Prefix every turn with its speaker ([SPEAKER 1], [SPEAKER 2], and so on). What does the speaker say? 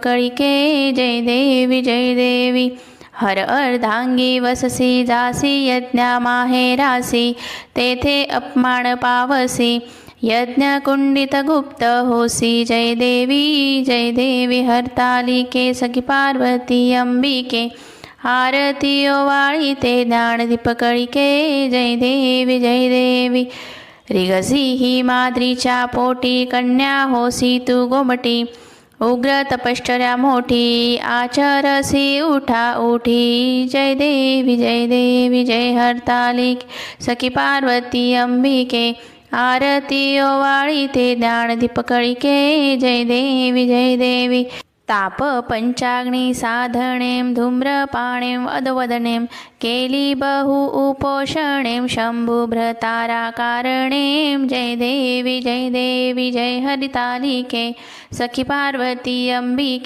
[SPEAKER 1] पकळिके जय देवी हर अर्धांगी वससी जासी यज्ञा माहेरासी तेथे अपमान पावसी यज्ञ कुंडित गुप्त होसी जय देवी हरतालिके सखी पार्वती अंबिके आरती ओवाळी ते ज्ञानदीप कळिके जय देवी रिगसी ही माद्रीच्या पोटी कन्या होसी तू गोमटी उग्र तपश्चर्या मोठी आचरसी उठा उठी जय देवी जय हरतालिके सखी पार्वती अंबिके आरती ओवाळी ते ज्ञानदीप कळिके जय देवी ताप पंचाग्नी साधनें धूम्रपाणें अधवदनें केली बहु उपोषणें शंभुभ्रताराकारणें जय देवी जय हरितालिके सखी पार्वती अंबिके